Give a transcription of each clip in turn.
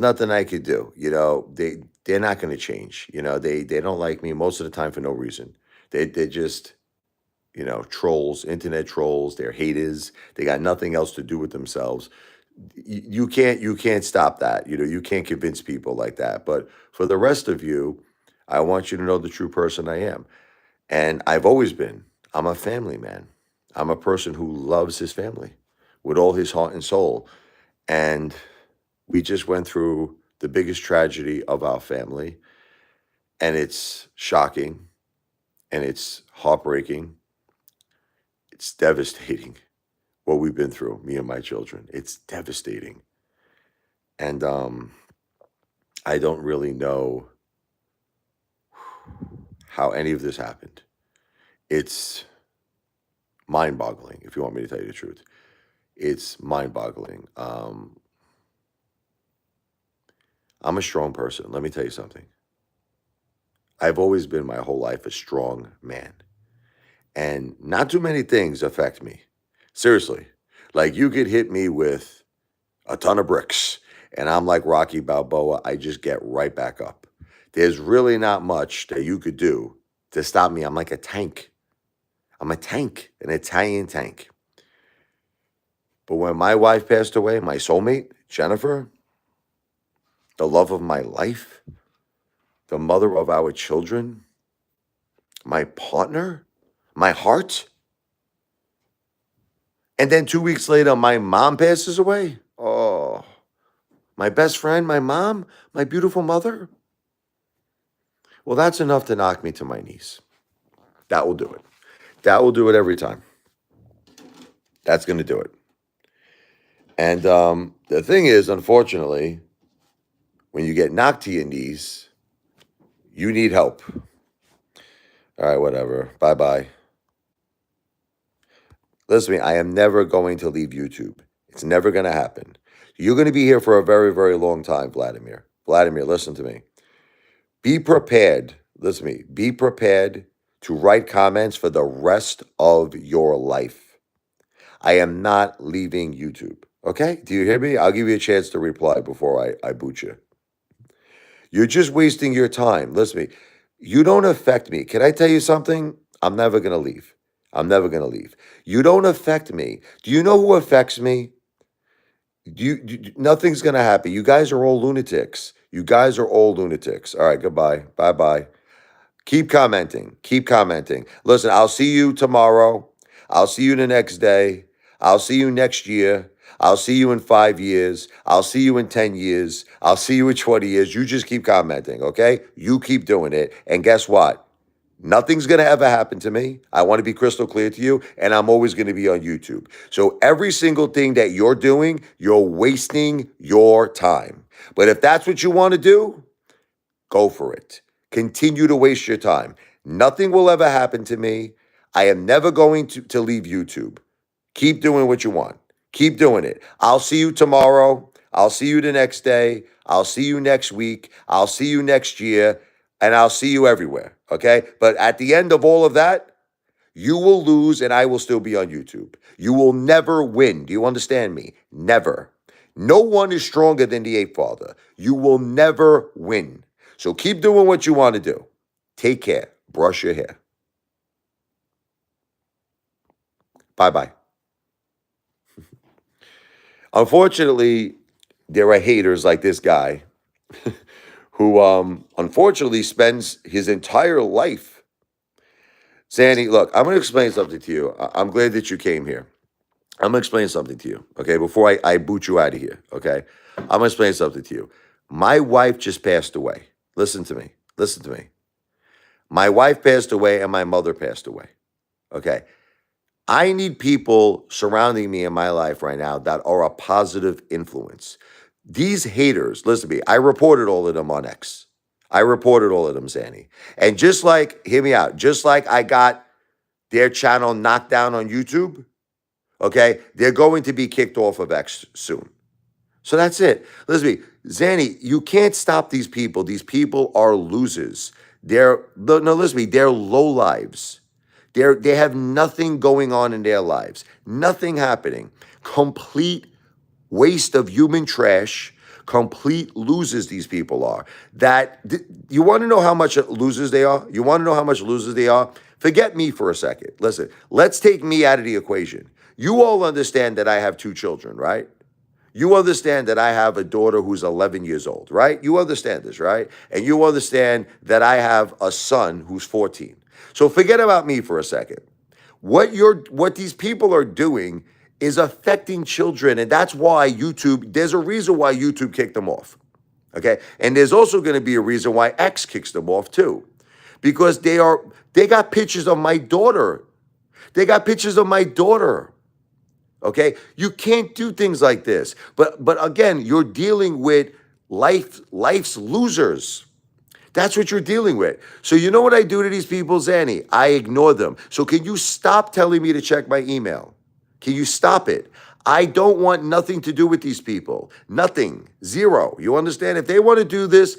nothing I could do. They're not going to change. They don't like me most of the time for no reason. They're just trolls, internet trolls. They're haters. They got nothing else to do with themselves. You can't stop that. You can't convince people like that. But for the rest of you, I want you to know the true person I am. And I've always been. I'm a family man. I'm a person who loves his family with all his heart and soul. And we just went through the biggest tragedy of our family. And it's shocking and it's heartbreaking. It's devastating what we've been through, me and my children. It's devastating. And I don't really know how any of this happened. It's mind boggling, if you want me to tell you the truth. It's mind boggling. I'm a strong person. Let me tell you something. I've always been my whole life a strong man. And not too many things affect me. Seriously. Like you could hit me with a ton of bricks and I'm like Rocky Balboa. I just get right back up. There's really not much that you could do to stop me. I'm like a tank. I'm a tank, an Italian tank. But when my wife passed away, my soulmate, Jennifer, the love of my life, the mother of our children, my partner, my heart, and then 2 weeks later, my mom passes away. Oh, my best friend, my mom, my beautiful mother. Well, that's enough to knock me to my knees. That will do it. That will do it every time. That's going to do it. And the thing is, unfortunately, when you get knocked to your knees, you need help. All right, whatever. Bye-bye. Listen to me, I am never going to leave YouTube. It's never going to happen. You're going to be here for a very, very long time, Vladimir. Vladimir, listen to me. Be prepared. Listen to me. Be prepared to write comments for the rest of your life. I am not leaving YouTube. Okay? Do you hear me? I'll give you a chance to reply before I boot you. You're just wasting your time. Listen to me. You don't affect me. Can I tell you something? I'm never going to leave. I'm never going to leave. You don't affect me. Do you know who affects me? Nothing's going to happen. You guys are all lunatics. You guys are all lunatics. All right, goodbye. Bye-bye. Keep commenting. Keep commenting. Listen, I'll see you tomorrow. I'll see you the next day. I'll see you next year. I'll see you in 5 years. I'll see you in 10 years. I'll see you in 20 years. You just keep commenting, okay? You keep doing it. And guess what? Nothing's going to ever happen to me. I want to be crystal clear to you, and I'm always going to be on YouTube. So every single thing that you're doing, you're wasting your time. But if that's what you want to do, go for it. Continue to waste your time. Nothing will ever happen to me. I am never going to leave YouTube. Keep doing what you want. Keep doing it. I'll see you tomorrow. I'll see you the next day. I'll see you next week. I'll see you next year. And I'll see you everywhere. Okay? But at the end of all of that, you will lose and I will still be on YouTube. You will never win. Do you understand me? Never. No one is stronger than the Apefather. You will never win. So keep doing what you want to do. Take care. Brush your hair. Bye-bye. Unfortunately, there are haters like this guy who unfortunately spends his entire life. Sandy, look, I'm going to explain something to you. I'm glad that you came here. I'm going to explain something to you, okay, before I boot you out of here, okay? I'm going to explain something to you. My wife just passed away. Listen to me. Listen to me. My wife passed away and my mother passed away, okay? I need people surrounding me in my life right now that are a positive influence. These haters, listen to me, I reported all of them on X. I reported all of them, Zanny. And just like, hear me out, just like I got their channel knocked down on YouTube, okay, they're going to be kicked off of X soon. So that's it. Listen to me, Zanny, you can't stop these people. These people are losers. Listen to me, they're lowlives. They have nothing going on in their lives. Nothing happening. Complete waste of human trash. Complete losers these people are. You want to know how much losers they are? You want to know how much losers they are? Forget me for a second. Listen, let's take me out of the equation. You all understand that I have 2 children, right? You understand that I have a daughter who's 11 years old, right? You understand this, right? And you understand that I have a son who's 14. So forget about me for a second. What these people are doing is affecting children, and that's why there's a reason why YouTube kicked them off. Okay? And there's also going to be a reason why X kicks them off too. Because they got pictures of my daughter. They got pictures of my daughter. Okay? You can't do things like this. But again, you're dealing with life's losers. That's what you're dealing with. So you know what I do to these people, Zanny? I ignore them. So can you stop telling me to check my email? Can you stop it? I don't want nothing to do with these people. Nothing. Zero. You understand? If they want to do this,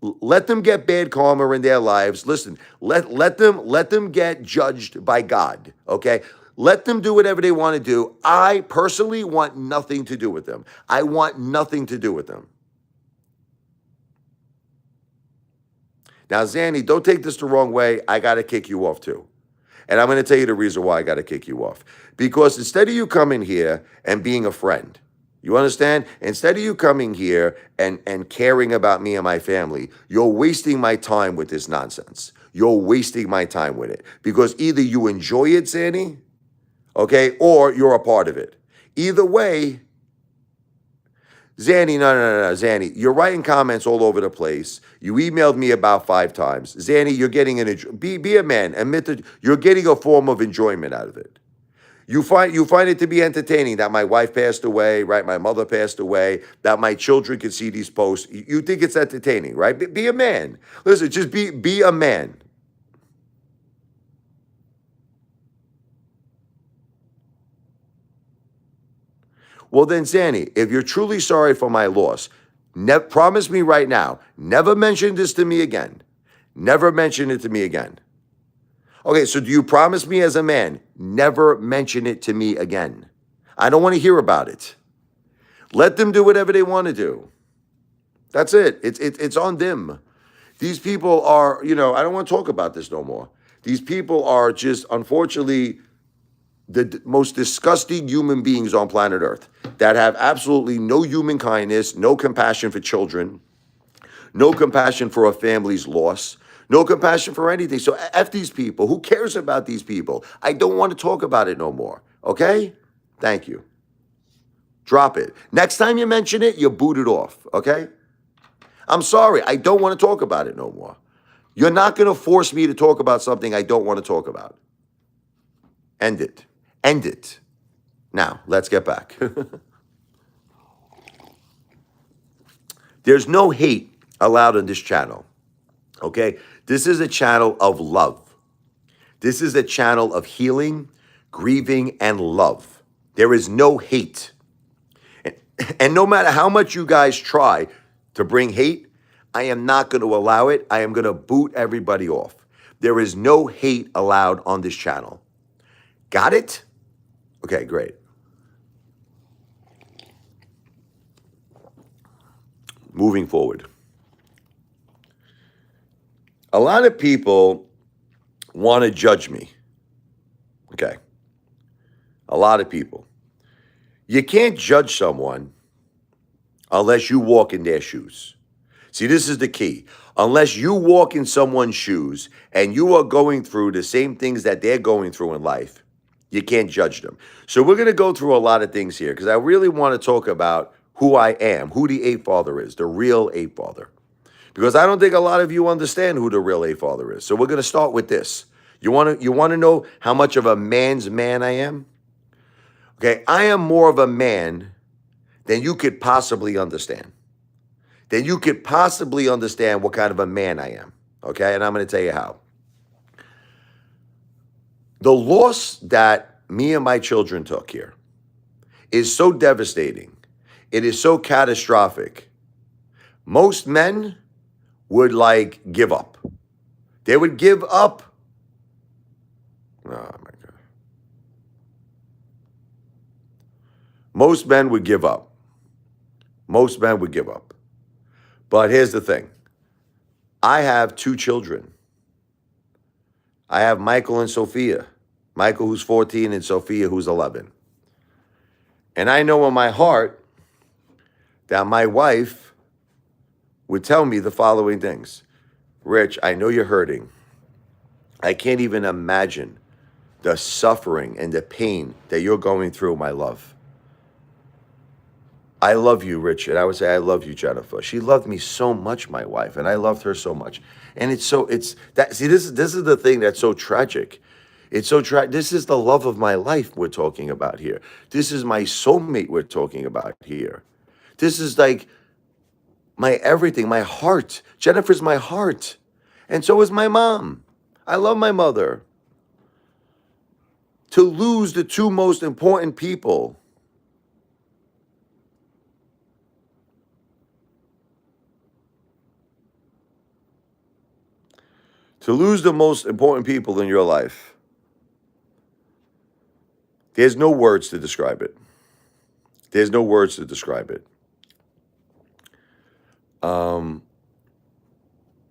let them get bad karma in their lives. Listen, let them get judged by God. Okay? Let them do whatever they want to do. I personally want nothing to do with them. I want nothing to do with them. Now, Zanny, don't take this the wrong way. I got to kick you off too. And I'm going to tell you the reason why I got to kick you off. Because instead of you coming here and being a friend, you understand? Instead of you coming here and caring about me and my family, you're wasting my time with this nonsense. You're wasting my time with it. Because either you enjoy it, Zanny, okay, or you're a part of it. Either way, Zanny, no, Zanny, you're writing comments all over the place. You emailed me about 5 times. Zanny, you're getting be a man. Admit that you're getting a form of enjoyment out of it. You find it to be entertaining that my wife passed away, right? My mother passed away, that my children can see these posts. You think it's entertaining, right? Be a man. Listen, just be a man. Well, then, Zanny, if you're truly sorry for my loss, promise me right now, never mention this to me again. Never mention it to me again. Okay, so do you promise me as a man, never mention it to me again? I don't want to hear about it. Let them do whatever they want to do. That's it. It's on them. These people are, I don't want to talk about this no more. These people are just, unfortunately, the most disgusting human beings on planet Earth that have absolutely no human kindness, no compassion for children, no compassion for a family's loss, no compassion for anything. So F these people. Who cares about these people? I don't want to talk about it no more. Okay? Thank you. Drop it. Next time you mention it, you boot it off. Okay? I'm sorry. I don't want to talk about it no more. You're not going to force me to talk about something I don't want to talk about. End it. End it. Now, let's get back. There's no hate allowed on this channel. Okay? This is a channel of love. This is a channel of healing, grieving, and love. There is no hate. And no matter how much you guys try to bring hate, I am not going to allow it. I am going to boot everybody off. There is no hate allowed on this channel. Got it? Okay, great. Moving forward. A lot of people want to judge me. Okay. A lot of people. You can't judge someone unless you walk in their shoes. See, this is the key. Unless you walk in someone's shoes and you are going through the same things that they're going through in life, you can't judge them. So we're going to go through a lot of things here because I really want to talk about who I am, who the Apefather is, the real Apefather. Because I don't think a lot of you understand who the real Apefather is. So we're going to start with this. You want to know how much of a man's man I am? Okay, I am more of a man than you could possibly understand. Than you could possibly understand what kind of a man I am. Okay, and I'm going to tell you how. The loss that me and my children took here is so devastating. It is so catastrophic. Most men would give up. They would give up. Oh my God. Most men would give up. Most men would give up. But here's the thing. I have 2 children. I have Michael and Sophia. Michael, who's 14, and Sophia, who's 11. And I know in my heart that my wife would tell me the following things. Rich, I know you're hurting. I can't even imagine the suffering and the pain that you're going through, my love. I love you, Rich. And I would say, I love you, Jennifer. She loved me so much, my wife, and I loved her so much. And it's that, see, this is the thing that's so tragic. It's so this is the love of my life we're talking about here. This is my soulmate we're talking about here. This is like my everything, my heart. Jennifer's my heart. And so is my mom. I love my mother. To lose the 2 most important people, to lose the most important people in your life, there's no words to describe it. There's no words to describe it.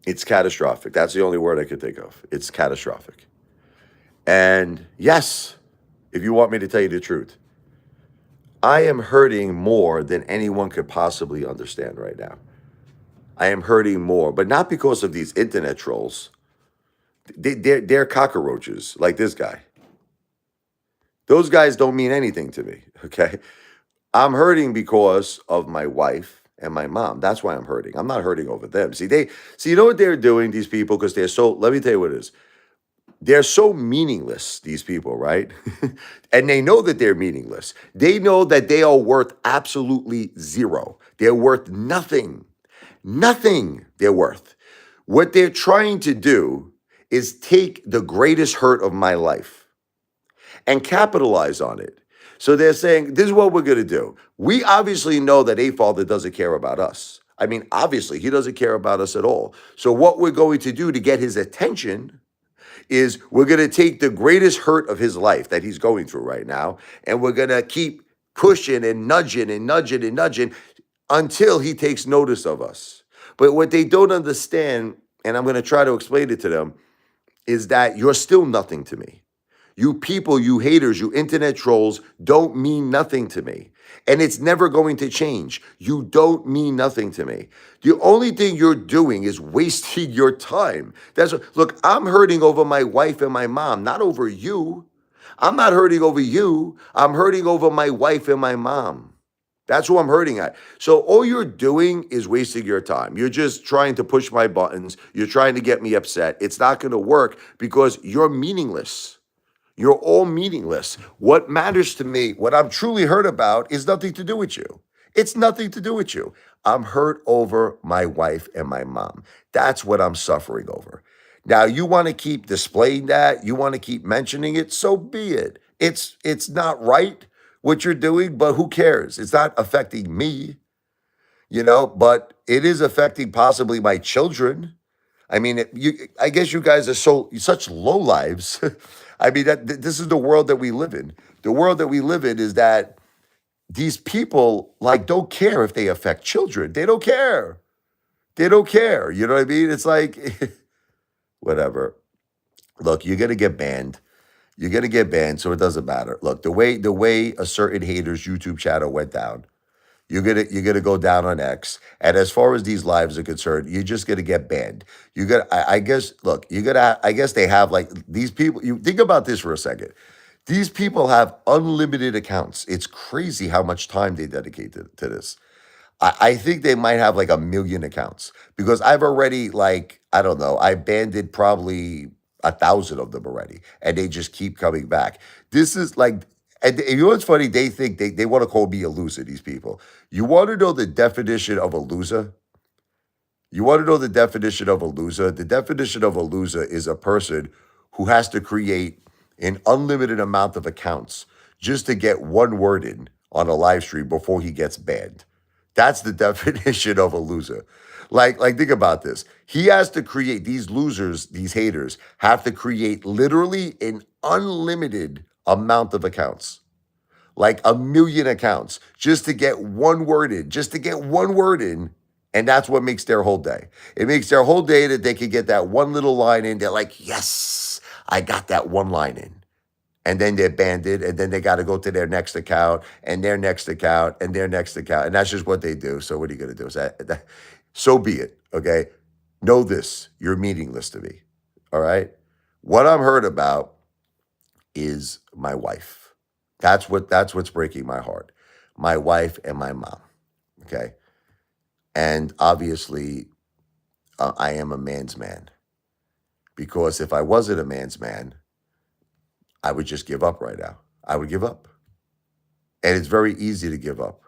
It's catastrophic. That's the only word I could think of. It's catastrophic. And yes, if you want me to tell you the truth, I am hurting more than anyone could possibly understand right now. I am hurting more, but not because of these internet trolls. They're cockroaches like this guy. Those guys don't mean anything to me, okay? I'm hurting because of my wife and my mom. That's why I'm hurting. I'm not hurting over them. See, you know what they're doing, these people, because let me tell you what it is. They're so meaningless, these people, right? And they know that they're meaningless. They know that they are worth absolutely zero. They're worth nothing. Nothing they're worth. What they're trying to do is take the greatest hurt of my life and capitalize on it. So they're saying, this is what we're going to do. We obviously know that Apefather doesn't care about us. I mean, obviously, he doesn't care about us at all. So what we're going to do to get his attention is we're going to take the greatest hurt of his life that he's going through right now, and we're going to keep pushing and nudging and nudging and nudging until he takes notice of us. But what they don't understand, and I'm going to try to explain it to them, is that you're still nothing to me. You people, you haters, you internet trolls don't mean nothing to me. And it's never going to change. You don't mean nothing to me. The only thing you're doing is wasting your time. Look, I'm hurting over my wife and my mom, not over you. I'm not hurting over you. I'm hurting over my wife and my mom. That's who I'm hurting at. So all you're doing is wasting your time. You're just trying to push my buttons. You're trying to get me upset. It's not going to work because you're meaningless. You're all meaningless. What matters to me, what I'm truly hurt about, is nothing to do with you. It's nothing to do with you. I'm hurt over my wife and my mom. That's what I'm suffering over. Now, you want to keep displaying that, you want to keep mentioning it, so be it. It's not right what you're doing, but who cares? It's not affecting me, but it is affecting possibly my children. I mean, I guess you guys are such low lives. I mean, this is the world that we live in. The world that we live in is that these people don't care if they affect children. They don't care. They don't care. You know what I mean? It's like whatever. Look, you're gonna get banned. You're gonna get banned, so it doesn't matter. Look, the way a certain hater's YouTube channel went down, you're gonna go down on X. And as far as these lives are concerned, you're just gonna get banned. I guess. Look, I guess they have these people. You think about this for a second. These people have unlimited accounts. It's crazy how much time they dedicate to this. I think they might have 1 million accounts because I've already I don't know, I banded probably 1,000 of them already, and they just keep coming back. This is and you know what's funny? They think they want to call me a loser, these people. You want to know the definition of a loser? You want to know the definition of a loser? The definition of a loser is a person who has to create an unlimited amount of accounts just to get one word in on a live stream before he gets banned. That's the definition of a loser. Think about this. He has to create, these losers, these haters, have to create literally an unlimited amount of accounts. like a million accounts just to get one word in, just to get one word in. And that's what makes their whole day. It makes their whole day that they could get that one little line in. They're like, yes, I got that one line in. And then they're banded, and then they got to go to their next account, and their next account, and their next account. And that's just what they do. So what are you going to do? So be it, okay? Know this, you're meaningless to me, all right? What I'm hurt about is my wife. That's what's breaking my heart. My wife and my mom. Okay. And obviously, I am a man's man because if I wasn't a man's man, I would just give up right now. I would give up. And it's very easy to give up.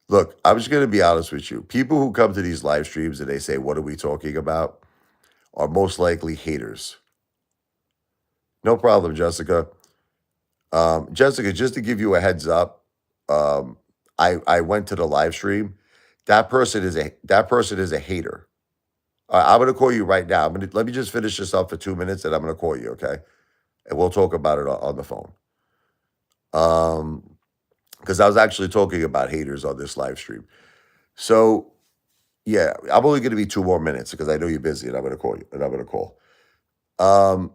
Look, I'm just going to be honest with you. People who come to these live streams and they say, "What are we talking about?" are most likely haters. No problem, Jessica. Jessica, just to give you a heads up, I went to the live stream. That person is a hater. I'm gonna call you right now. Let me just finish this up for 2 minutes, and I'm gonna call you, okay? And we'll talk about it on the phone. Because I was actually talking about haters on this live stream. So yeah, I'm only gonna be 2 more minutes because I know you're busy, and I'm gonna call you, and I'm gonna call. Um,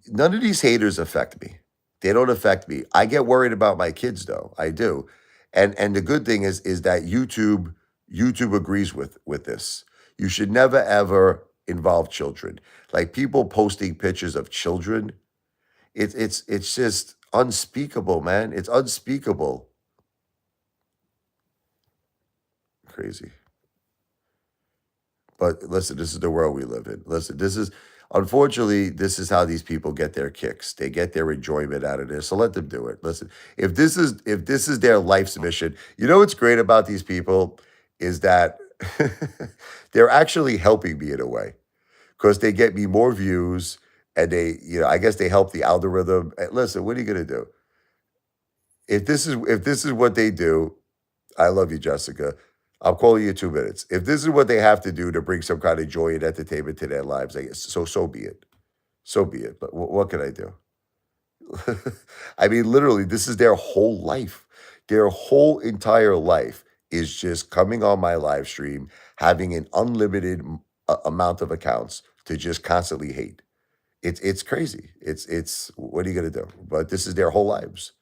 None of these haters affect me. They don't affect me. I get worried about my kids though. I do. And the good thing is that YouTube agrees with this. You should never ever involve children. Like people posting pictures of children, it's just unspeakable, man. It's unspeakable. Crazy. But listen, this is the world we live in. Listen, unfortunately, this is how these people get their kicks. They get their enjoyment out of this. So let them do it. Listen, if this is their life's mission, you know what's great about these people is that they're actually helping me in a way because they get me more views and I guess they help the algorithm. And listen, what are you gonna do? If this is what they do, I love you, Jessica. I'm calling you 2 minutes. If this is what they have to do to bring some kind of joy and entertainment to their lives, I guess, so be it. So be it. But what can I do? I mean, literally, this is their whole life. Their whole entire life is just coming on my live stream, having an unlimited amount of accounts to just constantly hate. It's crazy. It's what are you gonna do? But this is their whole lives.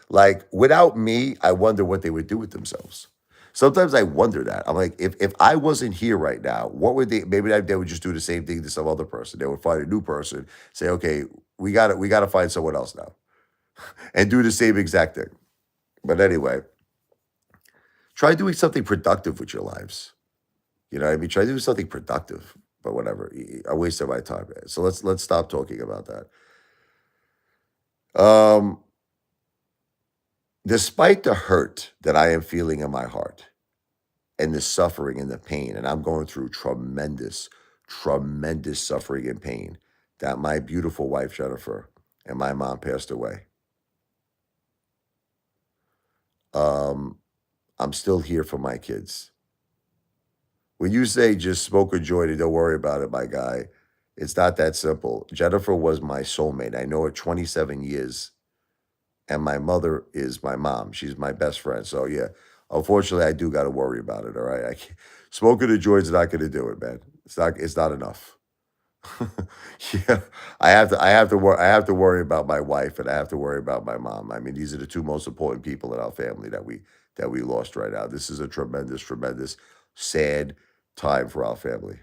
Like without me, I wonder what they would do with themselves. Sometimes I wonder that. I'm like, if I wasn't here right now, what would they? Maybe they would just do the same thing to some other person. They would find a new person, say, okay, we got to find someone else now, and do the same exact thing. But anyway, try doing something productive with your lives. You know what I mean? Try to do something productive. But whatever, I wasted my time. So let's stop talking about that. Despite the hurt that I am feeling in my heart and the suffering and the pain, and I'm going through tremendous, tremendous suffering and pain that my beautiful wife, Jennifer, and my mom passed away. Um, I'm still here for my kids. When you say just smoke a joint and don't worry about it, my guy, it's not that simple. Jennifer was my soulmate. I know her 27 years. And my mother is my mom. She's my best friend. So yeah, unfortunately, I do got to worry about it. All right, smoking the joint's not going to do it, man. It's not. It's not enough. Yeah, I have to worry about my wife and I have to worry about my mom. I mean, these are the two most important people in our family that we lost right now. This is a tremendous, tremendous, sad time for our family.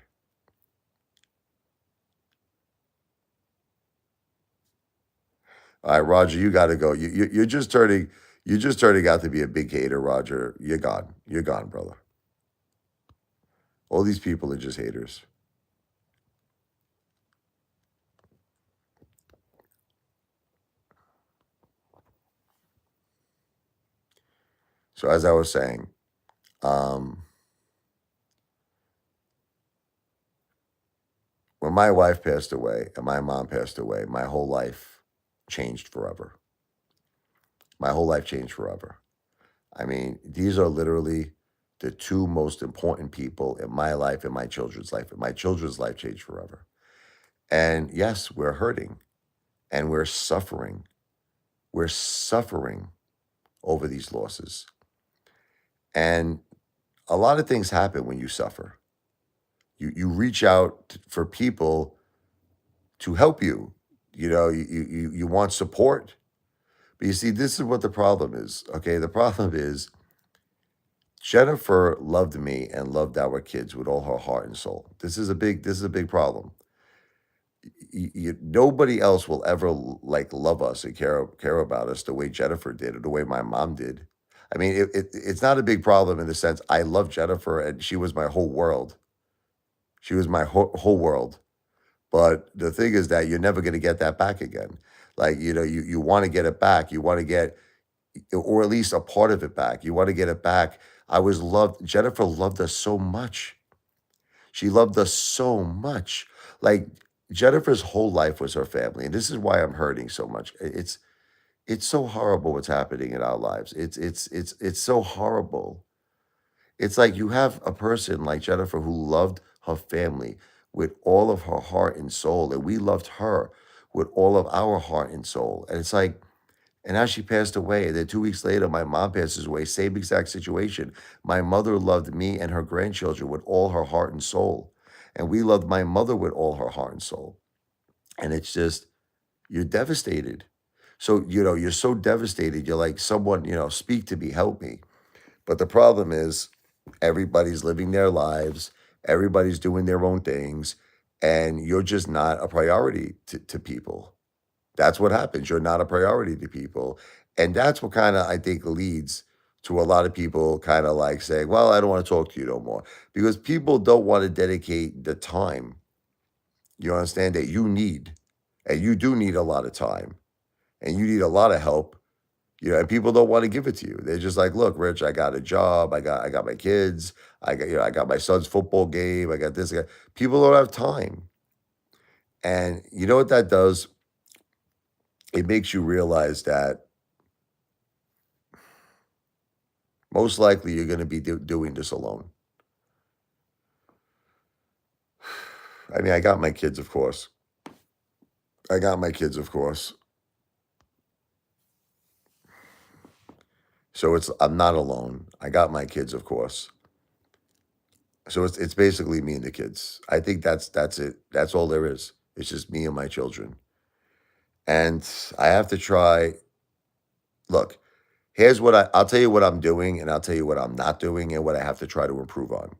All right, Roger, you got to go. You're just turning. You're just turning out to be a big hater, Roger. You're gone. You're gone, brother. All these people are just haters. So as I was saying, um, when my wife passed away and my mom passed away, my whole life changed forever. My whole life changed forever. I mean, these are literally the two most important people in my life and my children's life. And my children's life changed forever. And yes, we're hurting and we're suffering. We're suffering over these losses. And a lot of things happen when you suffer. You reach out for people to help you. You want support. But you see, this is what the problem is. Okay, the problem is Jennifer loved me and loved our kids with all her heart and soul. This is a big problem. Nobody else will ever like love us and care about us the way Jennifer did or the way my mom did. I mean, it's not a big problem in the sense I love Jennifer and she was my whole world. She was my whole world. But the thing is that you're never going to get that back again. Like, you want to get it back. You want to get, or at least a part of it back. You want to get it back. Jennifer loved us so much. She loved us so much. Like, Jennifer's whole life was her family. And this is why I'm hurting so much. It's so horrible what's happening in our lives. It's so horrible. It's like you have a person like Jennifer who loved her family with all of her heart and soul, and we loved her with all of our heart and soul. And it's like, and now she passed away. And then 2 weeks later, my mom passes away. Same exact situation. My mother loved me and her grandchildren with all her heart and soul. And we loved my mother with all her heart and soul. And it's just, you're devastated. So, you're so devastated. You're like, someone, speak to me, help me. But the problem is, everybody's living their lives, everybody's doing their own things, and you're just not a priority to people. That's what happens. You're not a priority to people. And that's what kind of, I think, leads to a lot of people kind of like saying, well, I don't want to talk to you no more. Because people don't want to dedicate the time, you understand, that you need. And you do need a lot of time. And you need a lot of help. And people don't want to give it to you. They're just like, look, Rich, I got a job, I got my kids, I got my son's football game, I got this. People don't have time. And you know what that does? It makes you realize that most likely you're going to be doing this alone. I mean, I got my kids, of course. I got my kids, of course. So I'm not alone. I got my kids, of course. So it's basically me and the kids. I think that's it. That's all there is. It's just me and my children. And I have to try. Look, here's what I'll tell you what I'm doing, and I'll tell you what I'm not doing, and what I have to try to improve on.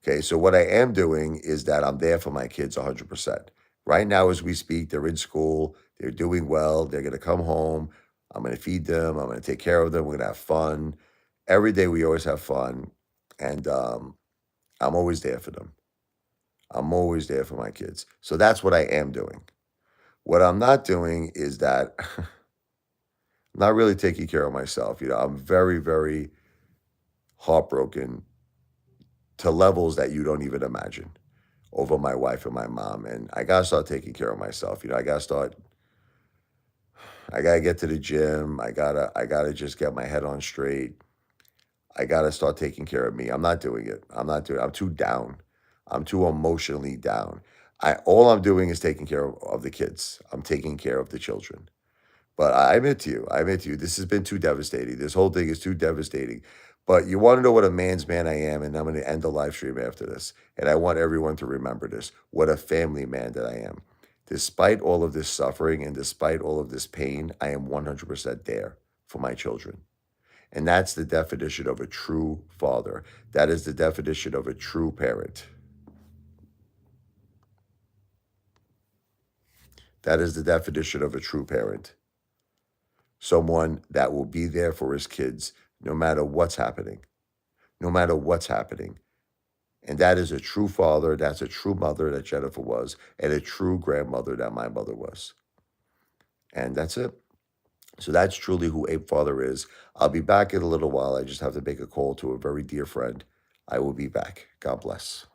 Okay, so what I am doing is that I'm there for my kids 100%. Right now, as we speak, they're in school, they're doing well, they're going to come home. I'm going to feed them, I'm going to take care of them, we're going to have fun. Every day, we always have fun. And I'm always there for them. I'm always there for my kids. So that's what I am doing. What I'm not doing is that I'm not really taking care of myself. I'm very, very heartbroken to levels that you don't even imagine over my wife and my mom. And I gotta start taking care of myself. I gotta get to the gym. I gotta just get my head on straight. I gotta start taking care of me. I'm not doing it. I'm too down. I'm too emotionally down. All I'm doing is taking care of the kids. I'm taking care of the children. But I admit to you, this has been too devastating. This whole thing is too devastating. But you want to know what a man's man I am, and I'm going to end the live stream after this. And I want everyone to remember this. What a family man that I am. Despite all of this suffering and despite all of this pain, I am 100% there for my children. And that's the definition of a true father. That is the definition of a true parent. That is the definition of a true parent. Someone that will be there for his kids no matter what's happening, no matter what's happening. And that is a true father. That's a true mother that Jennifer was, and a true grandmother that my mother was. And that's it. So that's truly who Apefather is. I'll be back in a little while. I just have to make a call to a very dear friend. I will be back. God bless.